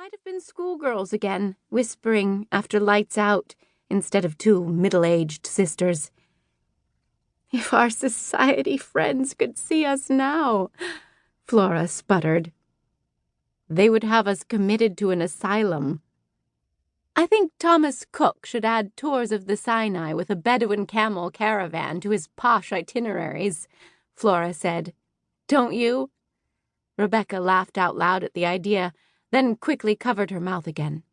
might have been schoolgirls again, whispering after lights out instead of two middle-aged sisters. If our society friends could see us now, Flora sputtered. They would have us committed to an asylum. I think Thomas Cook should add tours of the Sinai with a Bedouin camel caravan to his posh itineraries, Flora said. Don't you? Rebecca laughed out loud at the idea, then quickly covered her mouth again.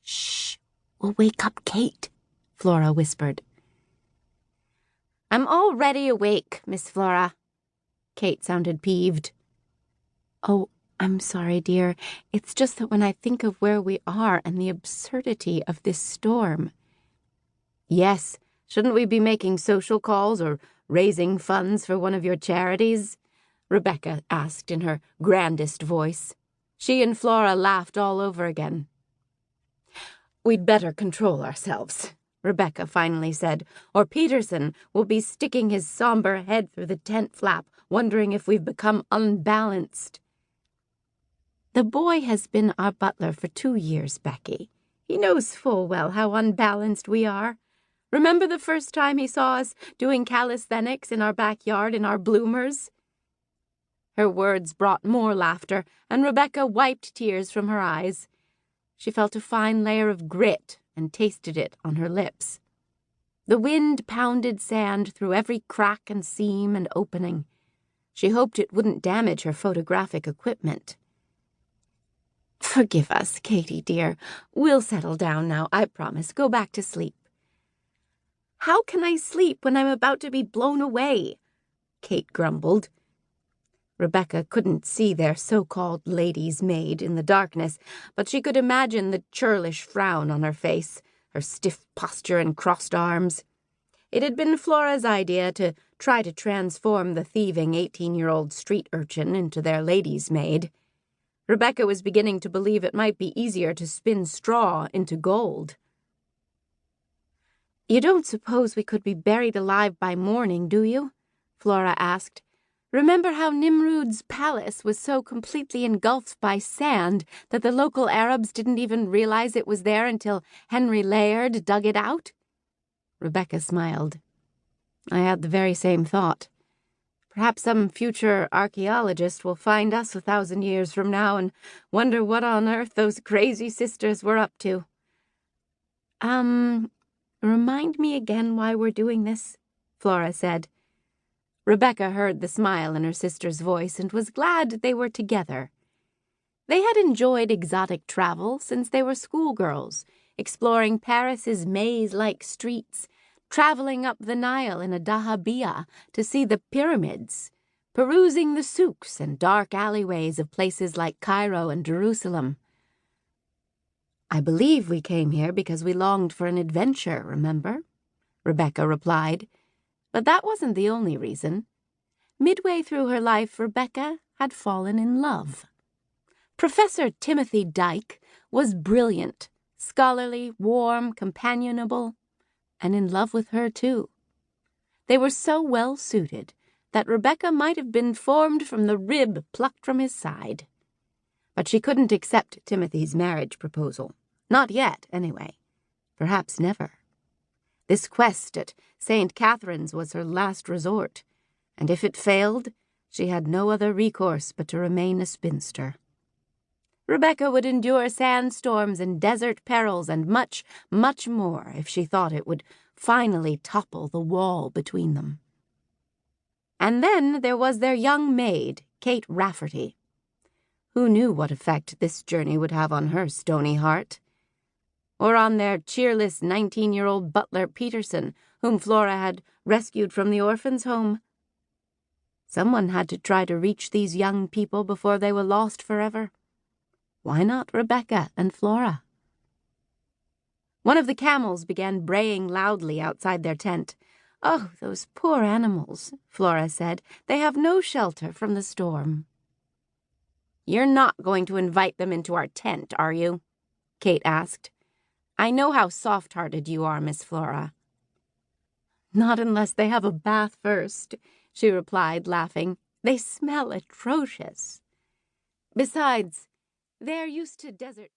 Shh, we'll wake up Kate, Flora whispered. I'm already awake, Miss Flora. Kate sounded peeved. Oh, I'm sorry, dear. It's just that when I think of where we are and the absurdity of this storm. Yes, shouldn't we be making social calls or raising funds for one of your charities? Rebecca asked in her grandest voice. She and Flora laughed all over again. We'd better control ourselves, Rebecca finally said, or Petersen will be sticking his somber head through the tent flap, wondering if we've become unbalanced. The boy has been our butler for 2 years, Becky. He knows full well how unbalanced we are. Remember the first time he saw us doing calisthenics in our backyard in our bloomers? Her words brought more laughter, and Rebecca wiped tears from her eyes. She felt a fine layer of grit and tasted it on her lips. The wind pounded sand through every crack and seam and opening. She hoped it wouldn't damage her photographic equipment. Forgive us, Katie, dear. We'll settle down now, I promise. Go back to sleep. How can I sleep when I'm about to be blown away? Kate grumbled. Rebecca couldn't see their so-called lady's maid in the darkness, but she could imagine the churlish frown on her face, her stiff posture and crossed arms. It had been Flora's idea to try to transform the thieving 18-year-old street urchin into their lady's maid. Rebecca was beginning to believe it might be easier to spin straw into gold. You don't suppose we could be buried alive by morning, do you? Flora asked. Remember how Nimrod's palace was so completely engulfed by sand that the local Arabs didn't even realize it was there until Henry Layard dug it out? Rebecca smiled. I had the very same thought. Perhaps some future archaeologist will find us 1,000 years from now and wonder what on earth those crazy sisters were up to. Remind me again why we're doing this, Flora said. Rebecca heard the smile in her sister's voice and was glad they were together. They had enjoyed exotic travel since they were schoolgirls, exploring Paris's maze-like streets, traveling up the Nile in a dahabeah to see the pyramids, perusing the souks and dark alleyways of places like Cairo and Jerusalem. I believe we came here because we longed for an adventure, remember? Rebecca replied. But that wasn't the only reason. Midway through her life, Rebecca had fallen in love. Professor Timothy Dyke was brilliant, scholarly, warm, companionable, and in love with her too. They were so well suited that Rebecca might have been formed from the rib plucked from his side. But she couldn't accept Timothy's marriage proposal. Not yet, anyway. Perhaps never. This quest at St. Catherine's was her last resort, and if it failed, she had no other recourse but to remain a spinster. Rebecca would endure sandstorms and desert perils and much, much more if she thought it would finally topple the wall between them. And then there was their young maid, Kate Rafferty. Who knew what effect this journey would have on her stony heart? Or on their cheerless 19-year-old butler Petersen, whom Flora had rescued from the orphan's home? Someone had to try to reach these young people before they were lost forever. Why not Rebecca and Flora? One of the camels began braying loudly outside their tent. Oh, those poor animals, Flora said. They have no shelter from the storm. You're not going to invite them into our tent, are you? Kate asked. I know how soft-hearted you are, Miss Flora. Not unless they have a bath first, she replied, laughing. They smell atrocious. Besides, they're used to desert